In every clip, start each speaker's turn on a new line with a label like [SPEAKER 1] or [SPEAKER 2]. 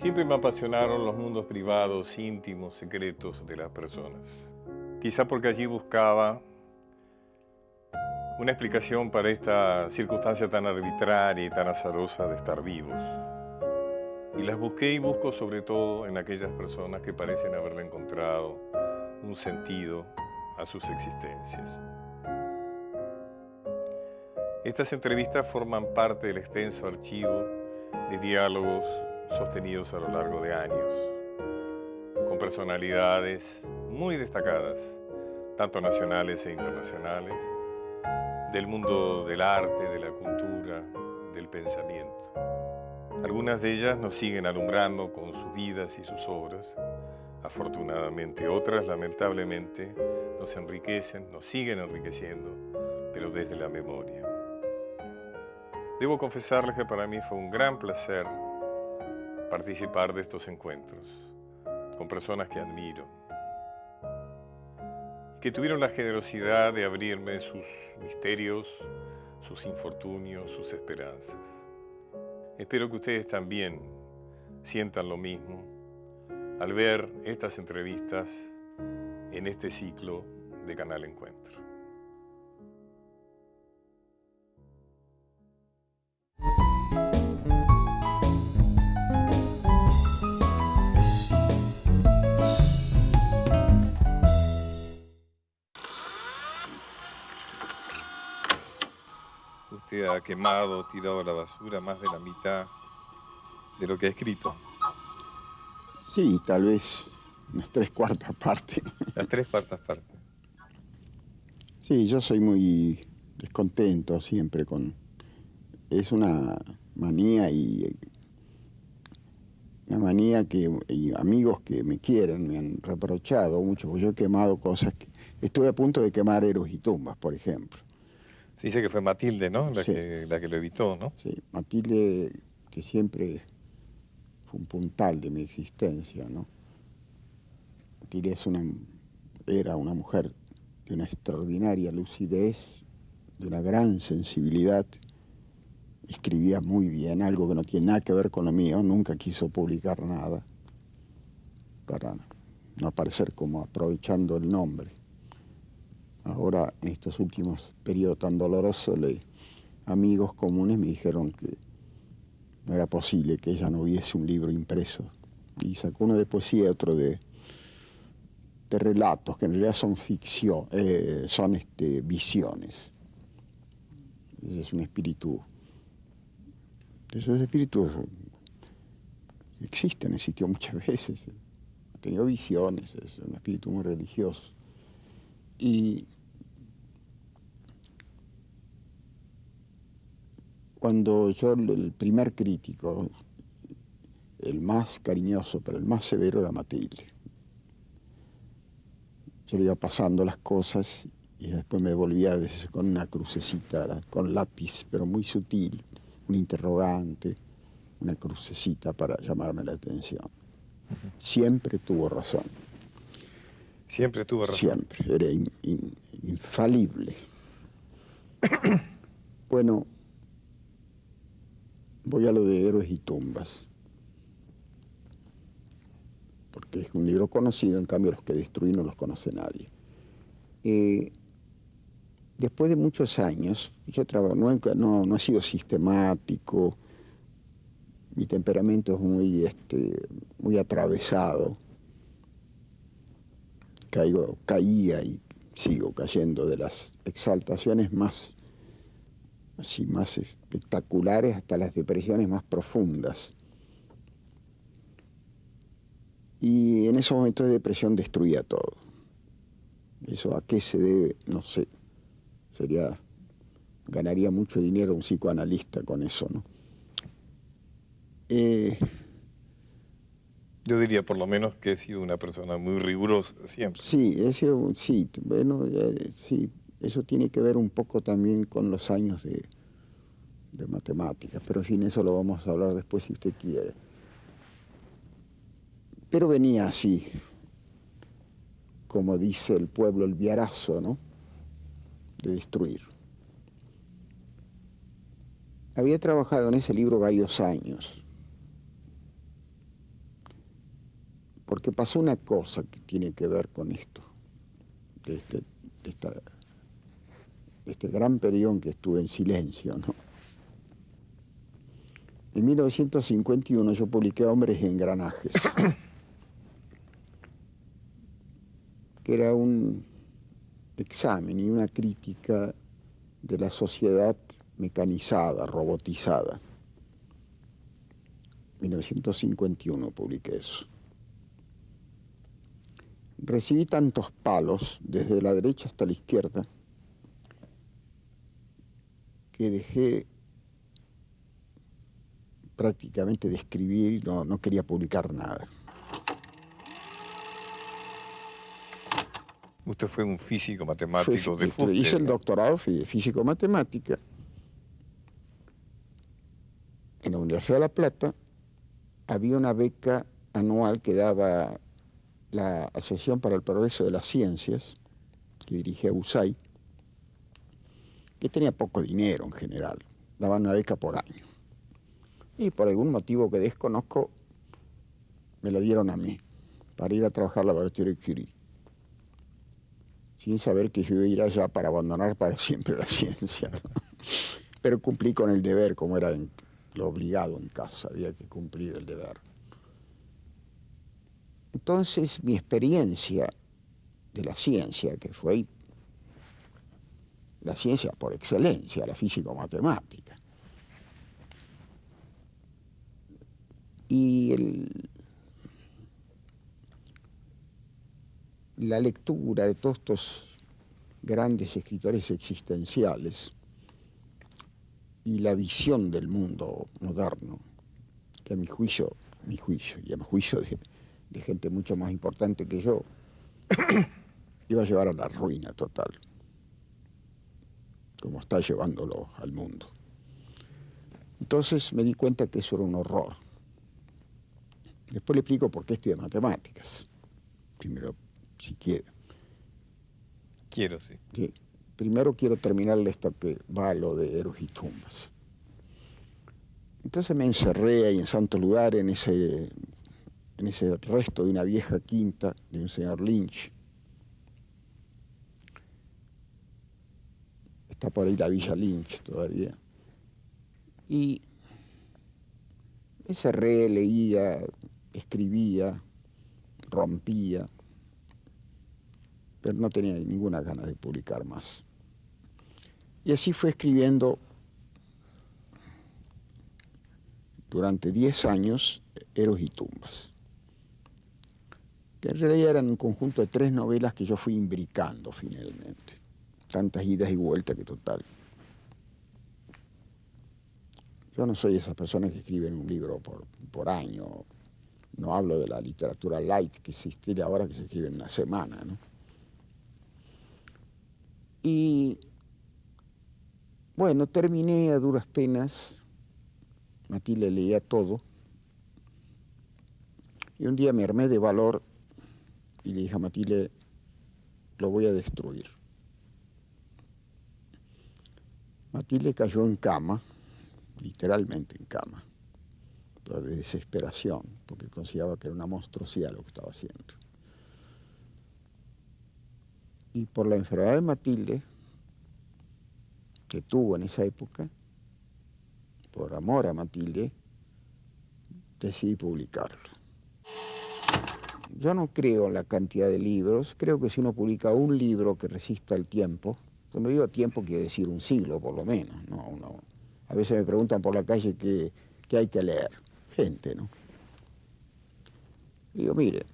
[SPEAKER 1] Siempre me apasionaron los mundos privados, íntimos, secretos de las personas. Quizá porque allí buscaba una explicación para esta circunstancia tan arbitraria y tan azarosa de estar vivos. Y las busqué y busco sobre todo en aquellas personas que parecen haberle encontrado un sentido a sus existencias. Estas entrevistas forman parte del extenso archivo de diálogos sostenidos a lo largo de años, con personalidades muy destacadas, tanto nacionales e internacionales, del mundo del arte, de la cultura, del pensamiento. Algunas de ellas nos siguen alumbrando con sus vidas y sus obras. Afortunadamente, otras, lamentablemente, nos enriquecen, nos siguen enriqueciendo, pero desde la memoria. Debo confesarles que para mí fue un gran placer participar de estos encuentros con personas que admiro, que tuvieron la generosidad de abrirme sus misterios, sus infortunios, sus esperanzas. Espero que ustedes también sientan lo mismo al ver estas entrevistas en este ciclo de Canal Encuentro. Usted ha quemado, tirado a la basura más de la mitad de lo que ha escrito.
[SPEAKER 2] Sí, tal vez unas tres cuartas partes.
[SPEAKER 1] Las tres cuartas partes.
[SPEAKER 2] Sí, yo soy muy descontento siempre con... Es una manía y amigos que me quieren me han reprochado mucho, porque yo he quemado cosas que... Estuve a punto de quemar Héroes y Tumbas, por ejemplo.
[SPEAKER 1] Se dice que fue Matilde, ¿no? La
[SPEAKER 2] Sí.
[SPEAKER 1] que lo evitó, ¿no?
[SPEAKER 2] Sí, Matilde, que siempre fue un puntal de mi existencia, ¿no? Matilde era una mujer de una extraordinaria lucidez, de una gran sensibilidad. Escribía muy bien, algo que no tiene nada que ver con lo mío. Nunca quiso publicar nada para no aparecer como aprovechando el nombre. Ahora, en estos últimos periodos tan dolorosos, amigos comunes me dijeron que no era posible que ella no hubiese un libro impreso. Y sacó uno de poesía y otro de relatos, que en realidad son ficción, son visiones. Ese es un espíritu. Esos espíritus existen, existió muchas veces. Ha tenido visiones, es un espíritu muy religioso. Y cuando yo, el primer crítico, el más cariñoso, pero el más severo, era Matilde. Yo le iba pasando las cosas y después me volvía a veces con una crucecita, con lápiz, pero muy sutil, un interrogante, una crucecita para llamarme la atención. Siempre tuvo razón.
[SPEAKER 1] Siempre tuvo razón.
[SPEAKER 2] Siempre, era infalible. Bueno, voy a lo de Héroes y Tumbas, porque es un libro conocido, en cambio los que destruí no los conoce nadie. Después de muchos años, yo no he sido sistemático, mi temperamento es muy atravesado, caía y sigo cayendo de las exaltaciones más espectaculares hasta las depresiones más profundas. Y en esos momentos de depresión destruía todo. ¿Eso a qué se debe? No sé. Ganaría mucho dinero un psicoanalista con eso, ¿no?
[SPEAKER 1] Yo diría por lo menos que he sido una persona muy rigurosa siempre.
[SPEAKER 2] Sí, sí, eso tiene que ver un poco también con los años de matemáticas, pero en fin, eso lo vamos a hablar después si usted quiere. Pero venía así, como dice el pueblo, el viarazo, ¿no? De destruir. Había trabajado en ese libro varios años. porque pasó una cosa que tiene que ver con esto, de este gran periodo en que estuve en silencio, ¿no? En 1951 yo publiqué Hombres y Engranajes, que era un examen y una crítica de la sociedad mecanizada, robotizada. 1951 publiqué eso. Recibí tantos palos, desde la derecha hasta la izquierda, que dejé prácticamente de escribir y no quería publicar nada.
[SPEAKER 1] Usted fue un físico matemático de fuste.
[SPEAKER 2] Hice el doctorado de físico-matemática en la Universidad de La Plata. Había una beca anual que daba la Asociación para el Progreso de las Ciencias, que dirigía USAID, que tenía poco dinero en general, daban una beca por año. Y por algún motivo que desconozco, me la dieron a mí, para ir a trabajar al laboratorio Curie, sin saber que yo iba a ir allá para abandonar para siempre la ciencia. Pero cumplí con el deber, como era lo obligado en casa, había que cumplir el deber. Entonces, mi experiencia de la ciencia, que fue la ciencia por excelencia, la físico-matemática, y la lectura de todos estos grandes escritores existenciales y la visión del mundo moderno, que a mi juicio y a mi juicio de gente mucho más importante que yo, iba a llevar a la ruina total, como está llevándolo al mundo. Entonces me di cuenta que eso era un horror. Después le explico por qué estudié matemáticas. Primero, si quiere.
[SPEAKER 1] Quiero, sí.
[SPEAKER 2] Sí. Primero quiero terminarle esto que va a lo de Héroes y Tumbas. Entonces me encerré ahí en santo lugar, en ese resto de una vieja quinta de un señor Lynch. Está por ahí la Villa Lynch todavía. Y me encerré, leía, escribía, rompía, pero no tenía ninguna gana de publicar más. Y así fue escribiendo durante 10 años Héroes y Tumbas, que en realidad eran un conjunto de 3 novelas que yo fui imbricando finalmente. Tantas idas y vueltas que total. Yo no soy esas personas que escriben un libro por año. No hablo de la literatura light que existe ahora, que se escribe en una semana, ¿no? Y bueno, terminé a duras penas. Matilde leía todo. Y un día me armé de valor y le dije a Matilde, lo voy a destruir. Matilde cayó en cama, literalmente en cama, de desesperación, porque consideraba que era una monstruosidad lo que estaba haciendo. Y por la enfermedad de Matilde, que tuvo en esa época, por amor a Matilde, decidí publicarlo. Yo no creo en la cantidad de libros, creo que si uno publica un libro que resista el tiempo, cuando digo tiempo quiere decir un siglo por lo menos, ¿no? A veces me preguntan por la calle qué hay que leer, gente, ¿no? Digo, mire,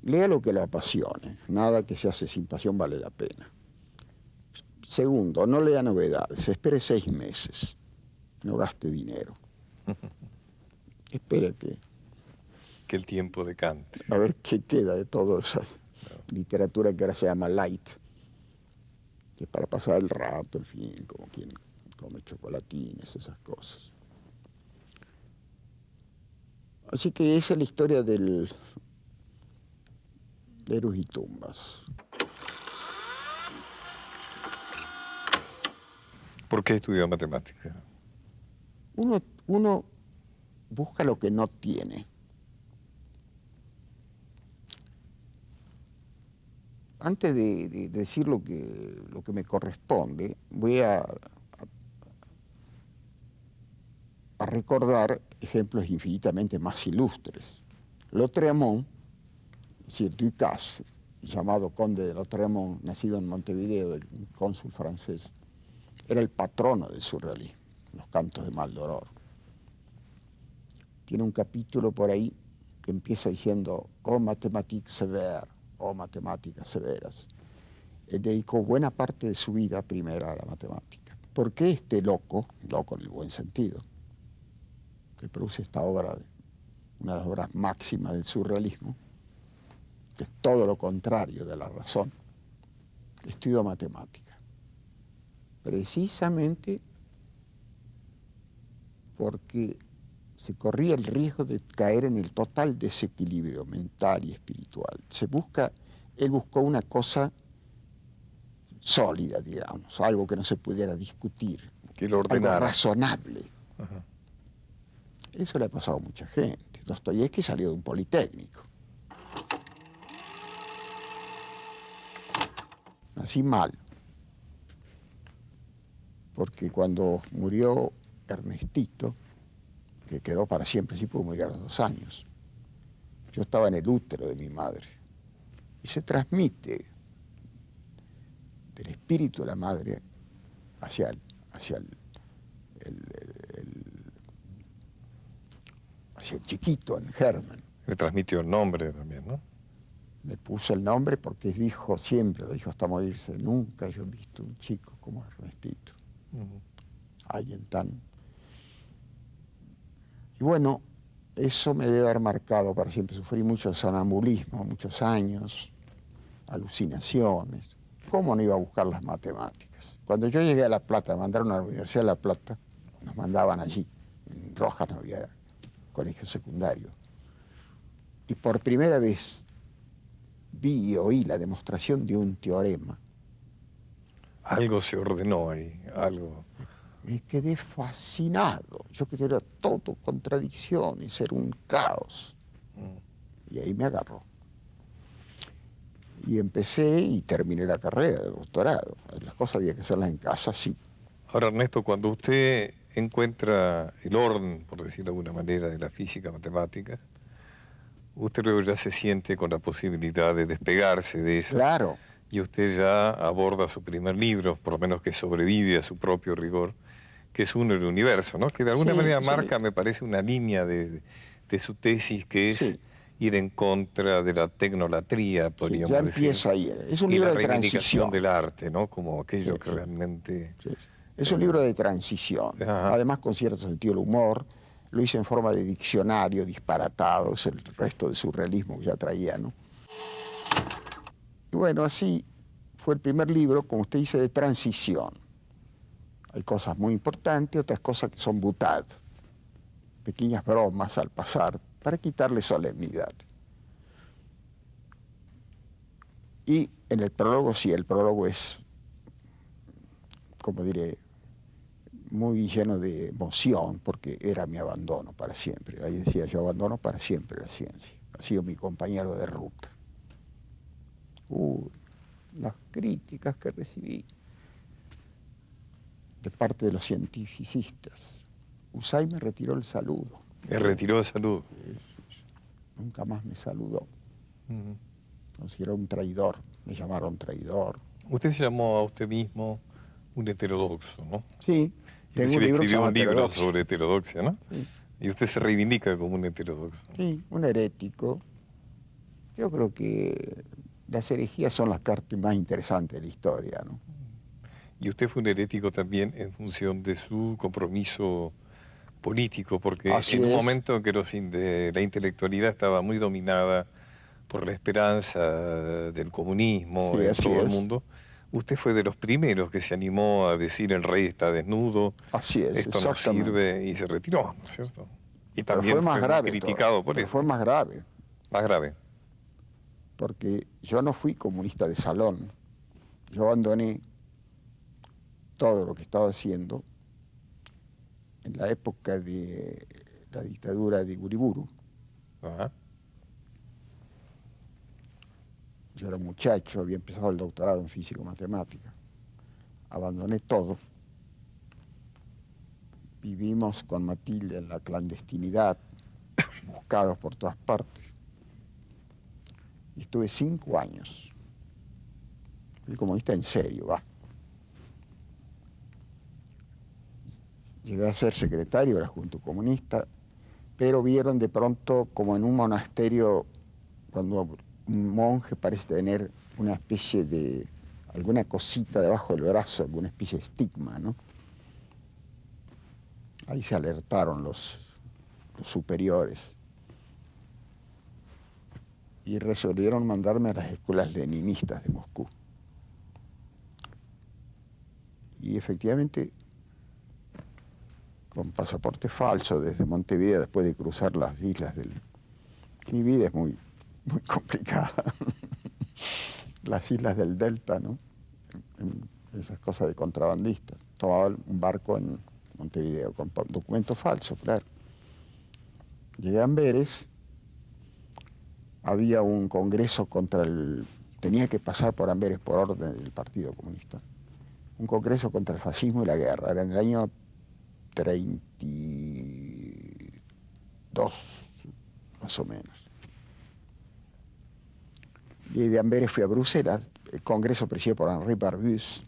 [SPEAKER 2] lea lo que lo apasione, nada que se hace sin pasión vale la pena. Segundo, no lea novedades, espere 6 meses, no gaste dinero. Espere
[SPEAKER 1] que el tiempo decante.
[SPEAKER 2] A ver qué queda de toda esa literatura que ahora se llama light, que es para pasar el rato, en fin, como quien come chocolatines, esas cosas. Así que esa es la historia del Héroes y Tumbas.
[SPEAKER 1] ¿Por qué estudió matemáticas?
[SPEAKER 2] Uno busca lo que no tiene. antes de decir lo que me corresponde, voy a recordar ejemplos infinitamente más ilustres. Lautréamont, es decir, Ducasse, llamado conde de Lautréamont, nacido en Montevideo, un cónsul francés, era el patrono del surrealismo, los cantos de Maldoror. Tiene un capítulo por ahí que empieza diciendo, oh mathématiques sévères, oh matemáticas severas. Él dedicó buena parte de su vida primera a la matemática. ¿Por qué este loco en el buen sentido, que produce esta obra, una de las obras máximas del surrealismo, que es todo lo contrario de la razón, estudió matemática? Precisamente porque se corría el riesgo de caer en el total desequilibrio mental y espiritual. Él buscó una cosa sólida, digamos, algo que no se pudiera discutir,
[SPEAKER 1] Que lo
[SPEAKER 2] algo
[SPEAKER 1] ordenara.
[SPEAKER 2] razonable.
[SPEAKER 1] Ajá.
[SPEAKER 2] Eso le ha pasado a mucha gente. Dostoyevsky salió de un politécnico. Nací mal, porque cuando murió Ernestito, que quedó para siempre, sí pudo morir a los 2 años, yo estaba en el útero de mi madre, y se transmite del espíritu de la madre hacia el chiquito, en germen.
[SPEAKER 1] Le transmitió el nombre también, ¿no?
[SPEAKER 2] Me puso el nombre porque dijo siempre, lo dijo hasta morirse, nunca yo he visto un chico como Ernestito. Alguien tan... Y bueno, eso me debe haber marcado para siempre. Sufrí mucho sonambulismo, muchos años, alucinaciones. ¿Cómo no iba a buscar las matemáticas? Cuando yo llegué a La Plata, me mandaron a la Universidad de La Plata, nos mandaban allí. En Rojas no había colegio secundario. Y por primera vez vi y oí la demostración de un teorema.
[SPEAKER 1] Algo se ordenó ahí, algo.
[SPEAKER 2] Quedé fascinado. Yo que era todo contradicciones, era un caos. Y ahí me agarró. Y empecé y terminé la carrera de doctorado. Las cosas había que hacerlas en casa, sí.
[SPEAKER 1] Ahora, Ernesto, cuando usted encuentra el orden, por decirlo de alguna manera, de la física matemática, usted luego ya se siente con la posibilidad de despegarse de eso.
[SPEAKER 2] Claro.
[SPEAKER 1] Y usted ya aborda su primer libro, por lo menos que sobrevive a su propio rigor, que es Uno el Universo, ¿no? Que de alguna manera marca, me parece, una línea de su tesis, que es ir en contra de la tecnolatría, podríamos
[SPEAKER 2] ya
[SPEAKER 1] decir.
[SPEAKER 2] empieza ahí. Es un libro de transición.
[SPEAKER 1] Y la reivindicación del arte, ¿no? Como aquello que realmente...
[SPEAKER 2] Es un libro de transición.
[SPEAKER 1] Ajá.
[SPEAKER 2] Además, con cierto sentido del humor. Lo hice en forma de diccionario disparatado, es el resto de surrealismo que ya traía, ¿no? Y bueno, así fue el primer libro, como usted dice, de transición. Hay cosas muy importantes, otras cosas que son boutade, pequeñas bromas al pasar, para quitarle solemnidad. Y en el prólogo, sí, el prólogo es, como diré, muy lleno de emoción, porque era mi abandono para siempre. Ahí decía, yo abandono para siempre la ciencia. Ha sido mi compañero de ruta. Las críticas que recibí de parte de los cientificistas. Usay me retiró el saludo.
[SPEAKER 1] Me retiró el saludo.
[SPEAKER 2] Nunca más me saludó. Consideró un traidor, me llamaron traidor.
[SPEAKER 1] Usted se llamó a usted mismo un heterodoxo, ¿no?
[SPEAKER 2] Sí.
[SPEAKER 1] Inclusive escribió un libro sobre heterodoxia, ¿no? Sí. Y usted se reivindica como un heterodoxo.
[SPEAKER 2] Sí, un herético. Yo creo que las herejías son las partes más interesantes de la historia, ¿no?
[SPEAKER 1] Y usted fue un herético también en función de su compromiso político, porque en un momento en que la intelectualidad estaba muy dominada por la esperanza del comunismo en todo el mundo, usted fue de los primeros que se animó a decir el rey está desnudo, esto no sirve, y se retiró, ¿no es cierto? Y también fue criticado por eso.
[SPEAKER 2] Fue más grave.
[SPEAKER 1] Más grave.
[SPEAKER 2] Porque yo no fui comunista de salón. Yo abandoné todo lo que estaba haciendo en la época de la dictadura de Uriburu.
[SPEAKER 1] Ajá.
[SPEAKER 2] Yo era un muchacho, había empezado el doctorado en físico-matemática. Abandoné todo. Vivimos con Matilde en la clandestinidad, buscados por todas partes. Y estuve 5 años. Fui comunista en serio, va. Llegué a ser secretario de la Juventud Comunista, pero vieron de pronto como en un monasterio, cuando un monje parece tener una especie de, alguna cosita debajo del brazo, alguna especie de estigma, ¿no? Ahí se alertaron los superiores y resolvieron mandarme a las escuelas leninistas de Moscú. Y efectivamente, con pasaporte falso desde Montevideo, después de cruzar las islas del... Mi vida es muy complicada. Las islas del Delta, ¿no? Esas cosas de contrabandistas. Tomaba un barco en Montevideo con documentos falsos, claro. Llegué a Amberes, había un congreso contra el... Tenía que pasar por Amberes por orden del Partido Comunista. Un congreso contra el fascismo y la guerra. Era en el año 32, más o menos. Y de Amberes fui a Bruselas, el congreso presidido por Henri Barbusse,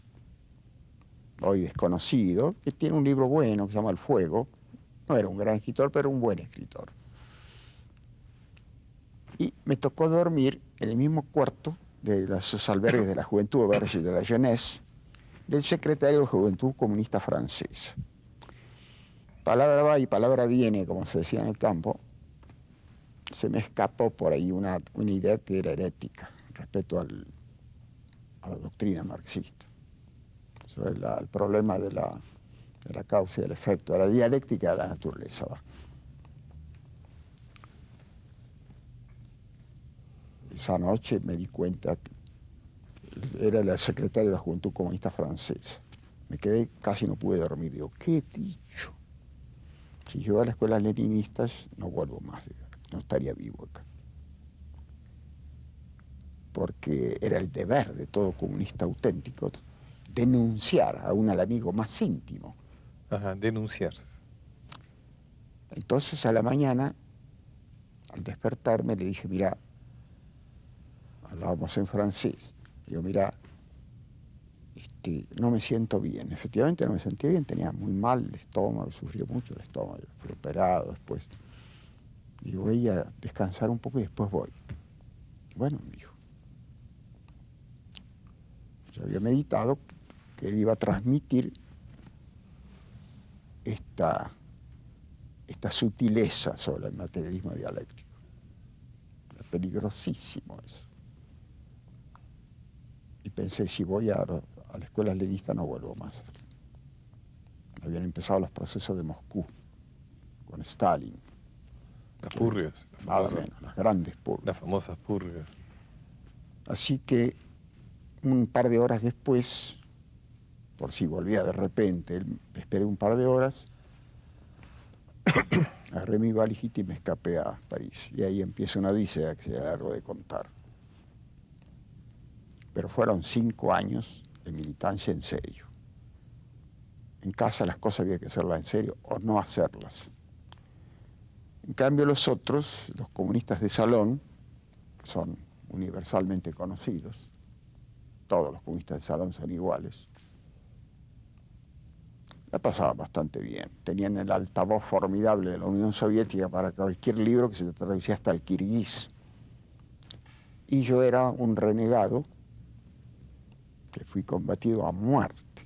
[SPEAKER 2] hoy desconocido, que tiene un libro bueno que se llama El Fuego. No era un gran escritor, pero un buen escritor. Y me tocó dormir en el mismo cuarto de los albergues de la Juventud, Auberge de la Jeunesse, del secretario de Juventud Comunista Francesa. Palabra va y palabra viene, como se decía en el campo, se me escapó por ahí una idea que era herética respecto a la doctrina marxista, sobre el problema de la causa y el efecto, de la dialéctica de la naturaleza. Va. Esa noche me di cuenta que era el secretario de la Juventud Comunista Francesa. Me quedé, casi no pude dormir. Digo, ¿qué he dicho? Si yo a las escuelas leninistas no vuelvo más, no estaría vivo acá. Porque era el deber de todo comunista auténtico denunciar aún al amigo más íntimo.
[SPEAKER 1] Ajá, denunciar.
[SPEAKER 2] Entonces a la mañana, al despertarme, le dije, mira, hablábamos en francés, digo, mira, no me siento bien. Efectivamente no me sentía bien, tenía muy mal el estómago, sufrió mucho el estómago, fui operado después. Digo, voy a descansar un poco y después voy. Bueno, me dijo. Yo había meditado que él iba a transmitir esta sutileza sobre el materialismo dialéctico. Es peligrosísimo eso. Y pensé, si voy a la escuela leninista no vuelvo más. Habían empezado los procesos de Moscú, con Stalin.
[SPEAKER 1] Las purgas.
[SPEAKER 2] Nada menos, las grandes purgas.
[SPEAKER 1] Las famosas purgas.
[SPEAKER 2] Así que un par de horas después, por si volvía de repente, esperé un par de horas, agarré mi valijita y me escapé a París. Y ahí empieza una odisea que será largo de contar. Pero fueron 5 años de militancia en serio. En casa las cosas había que hacerlas en serio o no hacerlas. En cambio los otros, los comunistas de salón, son universalmente conocidos, todos los comunistas de salón son iguales, la pasaban bastante bien. Tenían el altavoz formidable de la Unión Soviética para cualquier libro que se traducía hasta el kirguís. Y yo era un renegado que fui combatido a muerte.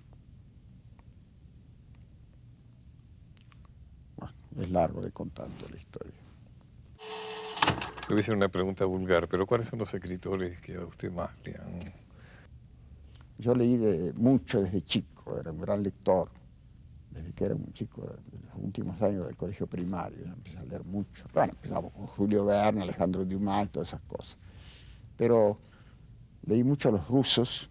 [SPEAKER 2] Bueno, es largo de contar toda la historia.
[SPEAKER 1] Le voy a hacer una pregunta vulgar, pero ¿cuáles son los escritores que a usted más le han...?
[SPEAKER 2] Yo leí mucho desde chico, era un gran lector, desde que era un chico, en los últimos años del colegio primario, empecé a leer mucho. Bueno, empezamos con Julio Verne, Alejandro Dumas y todas esas cosas. Pero leí mucho a los rusos,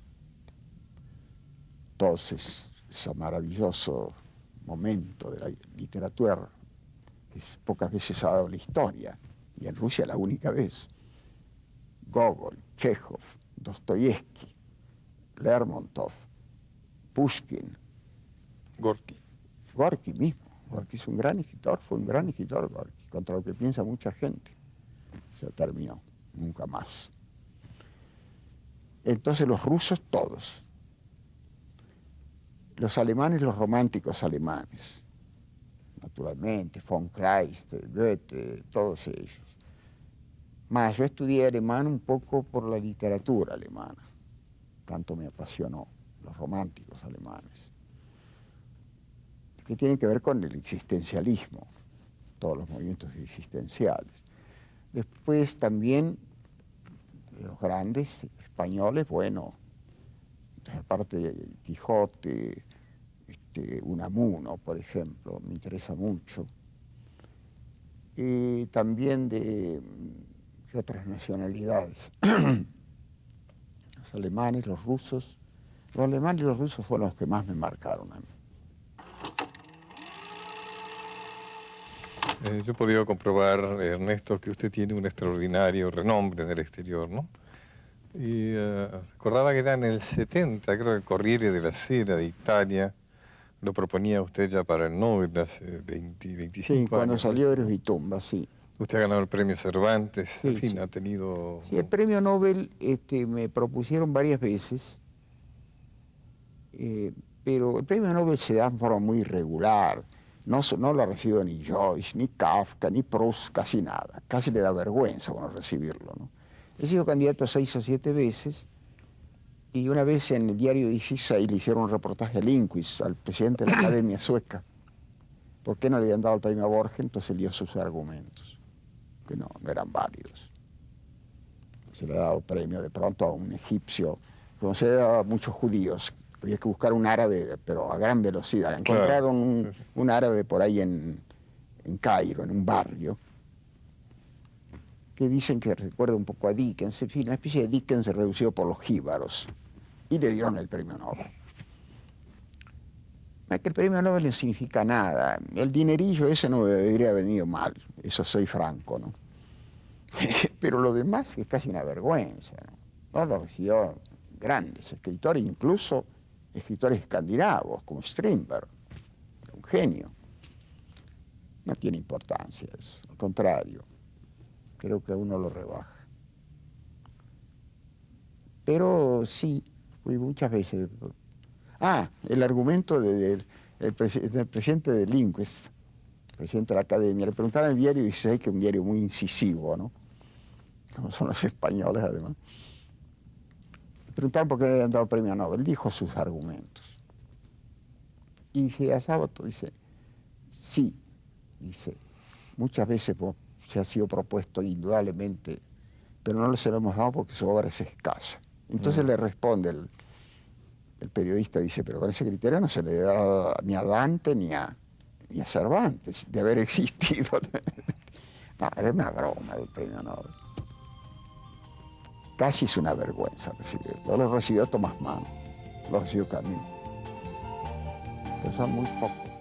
[SPEAKER 2] todo ese maravilloso momento de la literatura que pocas veces ha dado la historia, y en Rusia la única vez. Gogol, Chekhov, Dostoyevsky, Lermontov, Pushkin. Gorky mismo. Gorky es un gran escritor, fue un gran escritor Gorky, contra lo que piensa mucha gente. Se terminó, nunca más. Entonces los rusos todos. Los alemanes, los románticos alemanes. Naturalmente, von Kleist, Goethe, todos ellos. Más, yo estudié alemán un poco por la literatura alemana. Tanto me apasionó, los románticos alemanes. Que tienen que ver con el existencialismo, todos los movimientos existenciales. Después también los grandes españoles, bueno, aparte de Quijote, Unamuno, por ejemplo, me interesa mucho. Y también de otras nacionalidades. Los alemanes, los rusos. Los alemanes y los rusos fueron los que más me marcaron a mí.
[SPEAKER 1] Yo he podido comprobar, Ernesto, que usted tiene un extraordinario renombre en el exterior, ¿no? Y recordaba que ya en el 70, creo que el Corriere della Sera de Italia lo proponía usted ya para el Nobel hace 25 años.
[SPEAKER 2] Sí, cuando salió Héroes y Tumbas, sí.
[SPEAKER 1] Usted ha ganado el premio Cervantes,
[SPEAKER 2] Sí,
[SPEAKER 1] en fin,
[SPEAKER 2] sí.
[SPEAKER 1] ha tenido...
[SPEAKER 2] Sí, el premio Nobel me propusieron varias veces, pero el premio Nobel se da en forma muy irregular. No lo ha recibido ni Joyce, ni Kafka, ni Proust, casi nada. Casi le da vergüenza a uno recibirlo, ¿no? He sido candidato 6 o 7 veces, y una vez en el diario 16 le hicieron un reportaje a Lindqvist, al presidente de la Academia Sueca. ¿Por qué no le habían dado el premio a Borges? Entonces dio sus argumentos, que no eran válidos. Se le ha dado premio de pronto a un egipcio, como se le daba a muchos judíos. Había que buscar un árabe, pero a gran velocidad. Encontraron un árabe por ahí en Cairo, en un barrio, que dicen que recuerda un poco a Dickens, en fin, una especie de Dickens reducido por los jíbaros, y le dieron el premio Nobel. Es que el premio Nobel no significa nada. El dinerillo ese no me debería venido mal, eso soy franco, ¿no? Pero lo demás es casi una vergüenza, ¿no? No lo recibió grandes escritores, incluso escritores escandinavos, como Strindberg, un genio. No tiene importancia eso, al contrario, creo que a uno lo rebaja. Pero sí, fui muchas veces. El argumento del presidente de Lindqvist, presidente de la Academia, le preguntaron en el diario 16, que es un diario muy incisivo, ¿no? Como son los españoles, además. Le preguntaron por qué le habían dado el premio Nobel. Dijo sus argumentos. Y dije, a Sábato, dice, sí, dice, muchas veces se ha sido propuesto indudablemente, pero no se lo hemos dado porque su obra es escasa. Entonces le responde el periodista, dice, pero con ese criterio no se le da ni a Dante ni a Cervantes de haber existido. No, era una broma del premio Nobel. Casi es una vergüenza recibirlo. Lo recibió Thomas Mann, lo recibió Camus. Pero son muy pocos.